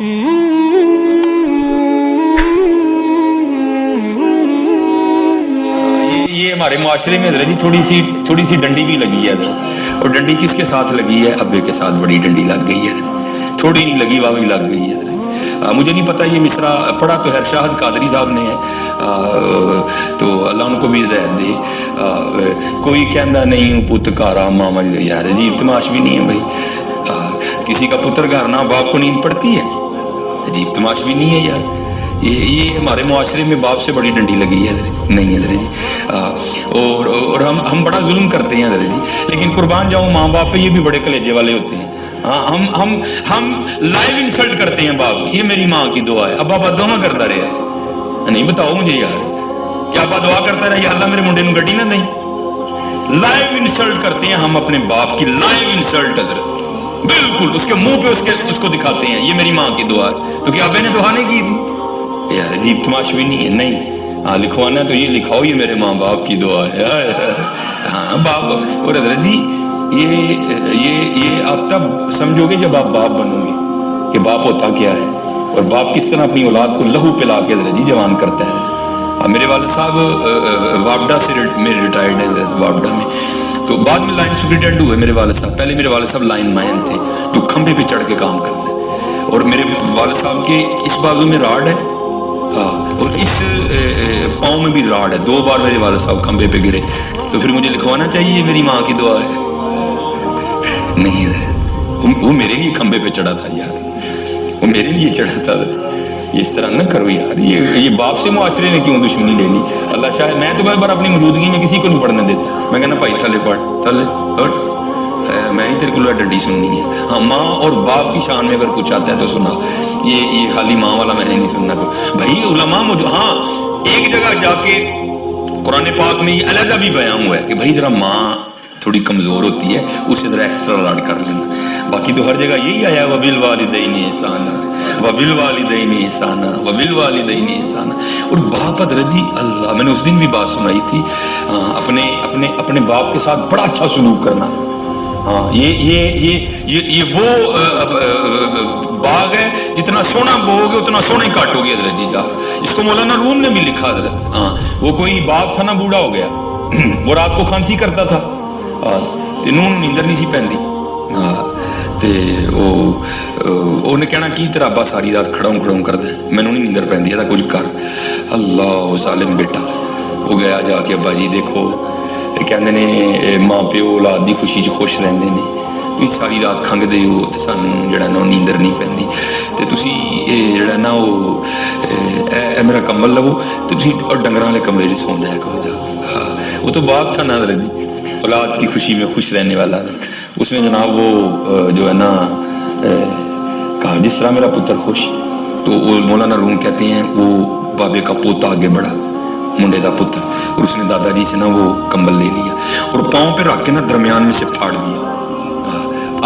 یہ ہمارے معاشرے میں حضرت جی تھوڑی سی ڈنڈی بھی لگی ہے، اور ڈنڈی کس کے ساتھ لگی ہے؟ ابے کے ساتھ بڑی ڈنڈی لگ گئی ہے، تھوڑی نہیں لگی واوی لگ گئی ہے۔ مجھے نہیں پتہ یہ مصرع پڑھا تو ہے شاہد قادری صاحب نے ہے، تو اللہ ان کو بھی ہدایت دے۔ کوئی کہندا نہیں ہوں پت کارا ماما جی، یار عجیب تماش بھی نہیں ہے بھائی، کسی کا پتر گھر نہ باپ کو نیند پڑتی ہے، عجیب تماش بھی نہیں ہے یار۔ یہ ہمارے معاشرے میں باپ سے بڑی ڈنڈی لگی ہے نہیں حضرت جی، اور ہم بڑا ظلم کرتے ہیں حضرت جی، لیکن قربان جاؤں ماں باپ پہ یہ بھی بڑے کلیجے والے ہوتے ہیں۔ ہم لائیو انسلٹ کرتے ہیں باپ، یہ میری ماں کی دعا ہے، ابا بد دعا کرتا رہا نہیں؟ بتاؤ مجھے یار، کیا ابا دعا کرتا رہا یا اللہ میرے منڈے نو گڈی نہ دیں؟ لائیو انسلٹ کرتے ہیں ہم اپنے باپ کی، لائیو انسلٹ حضرت، بالکل اس کے منہ پہ اس کو دکھاتے ہیں یہ میری ماں کی دعا ہے، تو کیا ابے نے دعا نہیں کی تھی؟ یار عجیب تماش بھی نہیں ہے، نہیں ہاں لکھوانا تو یہ لکھاؤ یہ میرے ماں باپ کی دعا ہے۔ ہاں باپ، اور حضرت جی یہ آپ تب سمجھو گے جب آپ باپ بنو گے کہ باپ ہوتا کیا ہے، اور باپ کس طرح اپنی اولاد کو لہو پلا کے حضرت جی جوان کرتا ہے۔ میرے والد صاحب وابڈا سے میرے ریٹائرڈ ہیں حضرت، وابڈا میں، تو بعد میں لائن سپرنٹینڈنٹ ہوئے میرے والد صاحب، پہلے میرے والد صاحب لائن مین تھے جو کھمبے پہ چڑھ کے کام کرتے ہیں، اور میرے والد صاحب کے اس بازو میں راڈ ہے اور اس پاؤں میں بھی راڈ ہے، 2 بار میرے والد صاحب کھمبے پہ گرے، تو پھر مجھے لکھوانا چاہیے یہ میری ماں کی دعا ہے؟ نہیں ہے، وہ میرے لیے کھمبے پہ چڑھا تھا یار، وہ میرے لیے چڑھا تھا۔ یہ اس طرح نہ کرو یار، یہ باپ سے معاشرے نے کیوں دشمنی لے لی؟ اللہ شاید میں تو بار اپنی موجودگی میں کسی کو نہیں پڑھنے دیتا، میں کہنا بھائی تھلے پڑھ، تھلے پڑھ، میں نہیں تیرے کو ڈنڈی سننی ہے۔ ہاں ماں اور باپ کی شان میں اگر کچھ آتا ہے تو سنا، یہ خالی ماں والا میں نے نہیں سننا کو بھائی علماء ہاں ایک جگہ جا کے قرآن پاک میں یہ علیحدہ بھی بیان ہوا ہے کہ بھائی ذرا ماں تھوڑی کمزور ہوتی ہے، اسے ذرا ایکسٹرا لاڈ کر لینا، باقی تو ہر جگہ یہی آیا ہے وَبِالْوَالِدَيْنِ إِحْسَانًا وَبِالْوَالِدَيْنِ إِحْسَانًا وَبِالْوَالِدَيْنِ إِحْسَانًا۔ اور باپ حضرت جی اللہ، میں نے اس دن بھی بات سنائی تھی، اپنے باپ کے ساتھ بڑا اچھا سلوک کرنا۔ ہاں یہ وہ باغ ہے، جتنا سونا بوؤ گے اتنا سونا ہی کاٹو گے حضرت جی جا، اس کو مولانا روم نے بھی لکھا حضرت۔ ہاں وہ کوئی باپ تھا نا بوڑھا ہو گیا، وہ رات کو کھانسی کرتا تھا تے نوں نیندر نہیں سی پیندی، انہیں کہنا کی تیرا ابا ساری رات کھڑاؤں کردا ہے، مینوں نہیں نیندر پیندی، ایسا کچھ کر۔ اللہ ظالم بیٹا، وہ گیا جا کے ابا جی دیکھو کہندے نے ماں پیو اولاد دی خوشی چ خوش رہندے نے، تسی ساری رات کھنگدے ہو تے سانوں جڑا نا نیندر نہیں پیندی، تے تسی جڑا نا اے میرا کمبل لو تے تسی ڈنگراں والے کمرے وچ سو جایا کرو جا۔ وہ تو باپ تھا نا حضرت جی، اولاد کی خوشی میں خوش رہنے والا، اس میں جناب وہ جو ہے نا کہا جس طرح میرا پتر خوش، تو وہ مولانا روم کہتے ہیں وہ بابے کا پوتا آگے بڑھا، منڈے کا پتر، اور اس نے دادا جی سے نا وہ کمبل لے لیا اور پاؤں پہ رکھ کے نا درمیان میں سے پھاڑ دیا،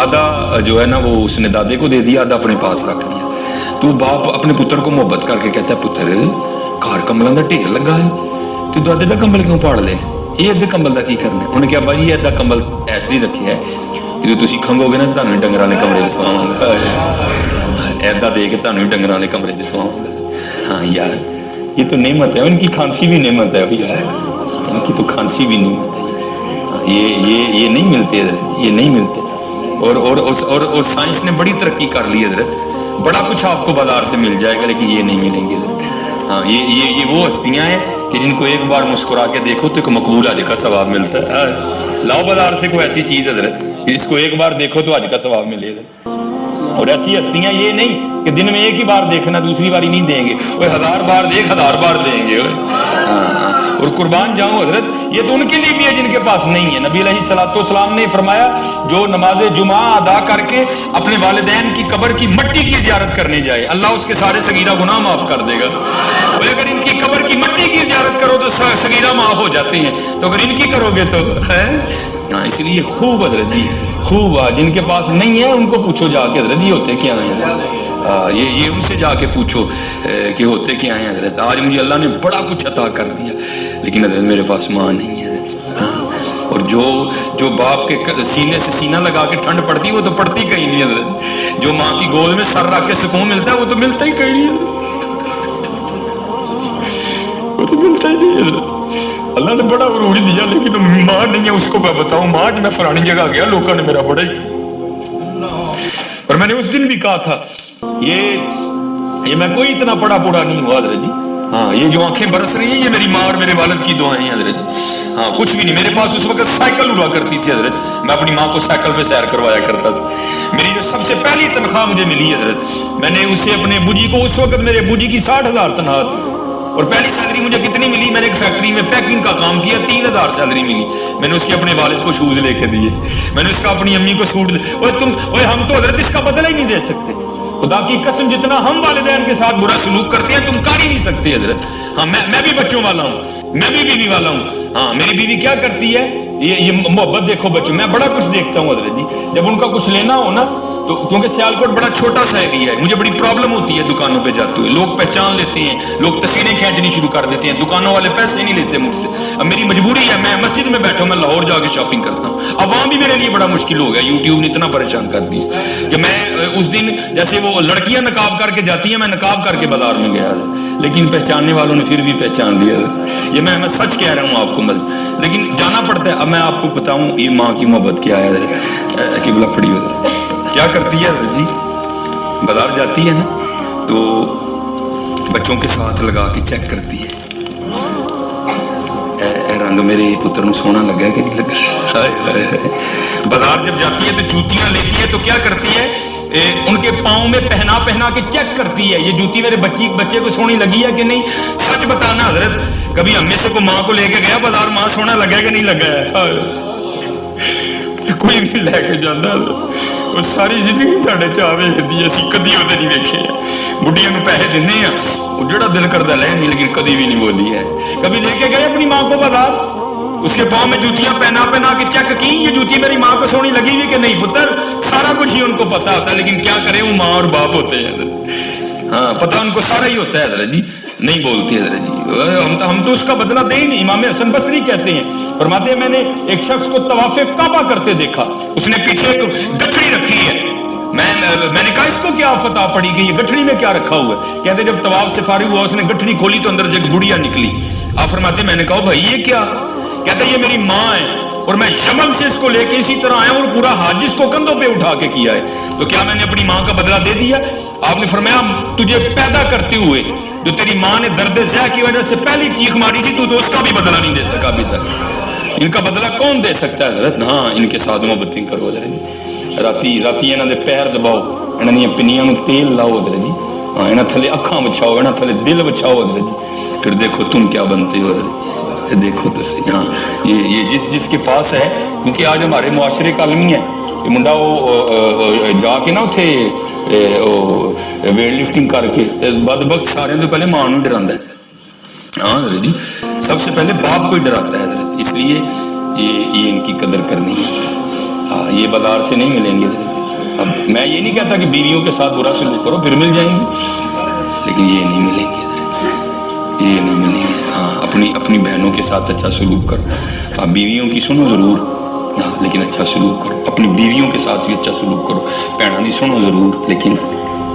آدھا جو ہے نا وہ اس نے دادے کو دے دیا، آدھا اپنے پاس رکھ دیا۔ تو باپ اپنے پتر کو محبت کر کے کہتا ہے پتر گھر کمبلوں کا ڈھیر لگا ہے، تو دادے کا کمبل کیوں پھاڑ لے؟ یہ ادھے کمبل کا کی کرنا؟ انہیں کہا بھائی یہ ادھا کمبل ایسے ہی رکھے ہے، جو تسی کھنگو گے نا تمہیں ڈنگر والے کمرے میں سواؤں گا، ایدا دے کے تمہیں ڈنگر والے کمرے میں سواؤں گا۔ ہاں یار یہ تو نعمت ہے، ان کی کھانسی بھی نعمت ہے یار، ان کی تو کھانسی بھی نعمت ہے، یہ نہیں ملتے حضرت، یہ نہیں ملتے۔ اور سائنس نے بڑی ترقی کر لی حضرت، بڑا کچھ آپ کو بازار سے مل جائے گا لیکن یہ نہیں ملیں گے حضرت۔ ہاں یہ وہ ہستیاں ہیں کہ جن کو ایک بار مسکرا کے دیکھو تو ایک مقبول حج کا ثواب ملتا ہے۔ لاؤ بازار سے کوئی ایسی چیز حضرت جس کو ایک بار دیکھو تو حج کا ثواب ملے گا، اور ایسی ہستیاں یہ نہیں کہ دن میں ایک ہی بار دیکھنا دوسری باری نہیں دیں گے، وہ 1000 بار دیکھ 1000 بار دیں گے۔ اور قربان جاؤں حضرت یہ تو ان کے لیے بھی ہے جن کے پاس نہیں ہے۔ نبی علیہ الصلوۃ والسلام نے فرمایا جو نماز جمعہ ادا کر کے اپنے والدین کی قبر کی مٹی کی زیارت کرنے جائے اللہ اس کے سارے صغیرہ گناہ معاف کر دے گا، اور اگر ان کی قبر کی مٹی کی زیارت کرو تو صغیرہ معاف ہو جاتے ہیں، تو اگر ان کی کرو گے تو ہے۔ اس لیے خوب حضرت جی خوب جن کے پاس نہیں ہے ان کو پوچھو جا کے حضرت یہ ہوتے کیا ہیں، یہ ان سے جا کے پوچھو کہ ہوتے کیا ہیں حضرت۔ آج مجھے اللہ نے بڑا کچھ عطا کر دیا لیکن حضرت میرے پاس ماں نہیں ہے، اور جو باپ کے سینے سے سینہ لگا کے ٹھنڈ پڑتی ہے وہ تو پڑتی کہیں نہیں حضرت. جو ماں کی گود میں سر رکھ کے سکون ملتا ہے وہ تو ملتا ہی کہیں نہیں, وہ تو ملتا ہی نہیں حضرت. اللہ نے بڑا عروج دیا لیکن ماں نہیں ہے. اس کو میں بتاؤں ماں میں فلانی جگہ گیا لوگوں نے میرا بڑا ہی, اور میں نے اس دن بھی کہا تھا یہ میں کوئی اتنا پڑا نہیں ہوا حضرت جی. ہاں یہ جو آنکھیں برس رہی ہیں یہ میری ماں اور میرے والد کی دعائیں ہیں حضرت. ہاں کچھ بھی نہیں. میرے پاس اس وقت سائیکل ہوا کرتی تھی حضرت. میں اپنی ماں کو سائیکل پہ سیر کروایا کرتا تھا. میری جو سب سے پہلی تنخواہ مجھے ملی حضرت, میں نے اسے اپنے بوجی کو, اس وقت میرے بوجی کی 60,000 تنخواہ تھی, اور پہلی سیلری مجھے کتنی ملی, میں نے ایک فیکٹری میں پیکنگ کا کام کیا, 3,000 سیلری ملی. میں نے اس کے اپنے والد کو شوز لے کے دیے, میں نے اس کا اپنی امی کو سوٹ. ہم تو حضرت اس کا بدلہ ہی نہیں دے سکتے. خدا کی قسم جتنا ہم والدین کے ساتھ برا سلوک کرتے ہیں تم کر ہی نہیں سکتے حضرت. ہاں میں بھی بچوں والا ہوں, میں بھی بیوی والا ہوں. ہاں میری بیوی کیا کرتی ہے, یہ محبت دیکھو بچوں, میں بڑا کچھ دیکھتا ہوں حضرت جی. جب ان کا کچھ لینا ہو نا تو کیونکہ سیالکوٹ بڑا چھوٹا سا ایریا ہے, مجھے بڑی پرابلم ہوتی ہے دکانوں پہ جاتے ہوئے. لوگ پہچان لیتے ہیں, لوگ تصویریں کھینچنی شروع کر دیتے ہیں, دکانوں والے پیسے نہیں لیتے مجھ سے. اب میری مجبوری ہے, میں مسجد میں بیٹھا ہوں, میں لاہور جا کے شاپنگ کرتا ہوں. اب وہاں بھی میرے لیے بڑا مشکل ہو گیا, یوٹیوب نے اتنا پریشان کر دیا کہ میں اس دن جیسے وہ لڑکیاں نقاب کر کے جاتی ہیں, میں نقاب کر کے بازار میں گیا, لیکن پہچاننے والوں نے پھر بھی پہچان لیا. یہ میں سچ کہہ رہا ہوں آپ کو, لیکن جانا پڑتا ہے. اب میں آپ کو بتاؤں یہ ماں کی محبت کیا ہے. قبلہ پڑی ہو کیا کرتی ہے حضرت جی, بازار جاتی ہے نا تو بچوں کے ساتھ لگا کے چیک کرتی ہے, اے رنگ میرے پتر نو سونا لگا ہے کہ نہیں لگا. بازار جب جاتی ہے تو جوتیاں لیتی ہے تو کیا کرتی ہے, ان کے پاؤں میں پہنا کے چیک کرتی ہے یہ جوتی میرے بچے کو سونی لگی ہے کہ نہیں. سچ بتانا حضرت, کبھی ہم میں سے کوئی ماں کو لے کے گیا بازار, ماں سونا لگا ہے کہ نہیں لگا ہے, کوئی بھی لے کے جانا. اور ساری زندگی ساڈے چاہ ویکھدی اسی کدی وہ نہیں ویکھے. بڑھیاں نو پیسے دینے ہیں, وہ جڑا دل کرتا لے نہیں, لیکن کدی بھی نہیں بولی ہے. کبھی لے کے گئے اپنی ماں کو بازار, اس کے پاؤں میں جوتیاں پہنا کے چیک کی یہ جوتی میری ماں کو سونی لگی ہوئی کہ نہیں. پتر سارا کچھ ہی ان کو پتا ہوتا ہے, لیکن کیا کریں وہ ماں اور باپ ہوتے ہیں. ہاں پتہ ان کو سارا ہی ہوتا ہے حضرت جی, نہیں بولتی حضرت جی. ہم تو اس کا بدلہ دے ہی نہیں. امام حسن بصری کہتے ہیں, فرماتے ہیں میں نے ایک شخص کو طواف کعبہ کرتے دیکھا, اس نے پیچھے ایک گٹھڑی رکھی ہے. میں نے کہا اس کو کیا فتح پڑی کہ یہ گٹھڑی میں کیا رکھا ہوا ہے. کہتے جب طواف سے فارغ ہوا اس نے گٹھڑی کھولی تو اندر سے ایک گڑیا نکلی. آپ فرماتے میں نے کہا بھائی یہ کیا, کہتے یہ میری ماں ہے اور میں یمن سے اس کو لے کے اسی طرح آیا اور پورا حج اس کو کندھوں پہ اٹھا کے کیا ہے. تو کیا میں نے اپنی ماں کا بدلہ دے دیا؟ آپ نے فرمایا تجھے پیدا کرتے ہوئے جو تیری ماں نے درد زہ کی وجہ سے پہلی چیخ ماری تھی تو اس کا بھی بدلہ نہیں دے سکا ابھی تک. ان کا بدلہ کون دے سکتا ہے حضرت؟ ہاں ان کے ساتھ محبتیں کرو حضرت. راتی انہاں دے پیر دباؤ, انہاں دی پنیاں نوں تیل لاؤ حضرت جی. ہاں انہاں تھلے اکھاں بچھاؤ, انہاں تھلے دل بچھاؤ حضرت جی. پھر دیکھو تم کیا بنتے ہو حضرت. دیکھو تو صحیح. ہاں یہ جس کے پاس ہے, کیونکہ آج ہمارے معاشرے کا عالمی ہے. یہ منڈا وہ جا کے نا اتھے ویٹ لفٹنگ کر کے بدبخت سارے تو پہلے ماں نوں ڈراتا ہے. ہاں حضرت جی, سب سے پہلے باپ کو ہی ڈراتا ہے حضرت. اس لیے یہ ان کی قدر کرنی ہے. ہاں یہ بازار سے نہیں ملیں گے. اب میں یہ نہیں کہتا کہ بیویوں کے ساتھ برا سلوک کرو پھر مل جائیں گے, لیکن یہ نہیں ملیں گے, یہ نہیں ملیں گے. ہاں اپنی بہنوں کے ساتھ اچھا سلوک کرو. ہاں بیویوں کی سنو ضرور, ہاں لیکن اچھا سلوک کرو. اپنی بیویوں کے ساتھ بھی اچھا سلوک کرو. بھیناں دی سنو ضرور, لیکن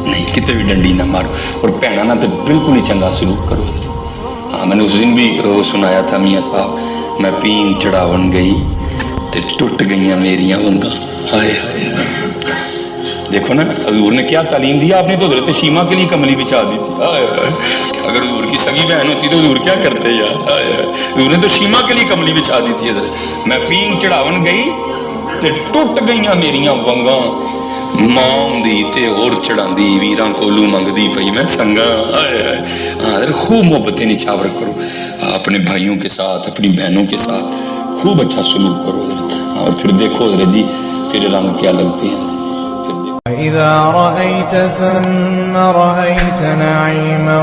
نہیں کتے بھی ڈنڈی نہ مارو. اور بھیناں نہ تو بالکل ہی چنگا سلوک کرو. ہاں میں نے اس دن بھی وہ سنایا تھا میاں صاحب, میں پین چڑھاون گئی تے ٹوٹ گئیاں میریاں ونگاں. ہائے ہائے. دیکھو نا حضور نے کیا تعلیم دیا. آپ نے تو حضرت شیمہ کے لیے کملی بچھا دی تھی. اگر حضور کی سگی بہن ہوتی تو حضور کیا کرتے یار. حضور نے تو شیمہ کے لیے کملی بچھا دی تھی حضرت. میں پین چڑھاون گئی تے ٹوٹ گئیاں میریاں ونگاں, ماں دی تے اور چڑھاندی ویراں کولو منگدی پئی میں سنگاں. حضرت خوب محبتیں نچھاور کرو اپنے بھائیوں کے ساتھ, اپنی بہنوں کے ساتھ خوب اچھا سلوک کرو حضرت. اور پھر دیکھو حضرت جی پھر رنگ کیا لگتے ہیں. وَإِذَا رَأَيْتَ ثَمَّ رَأَيْتَ نَعِيمًا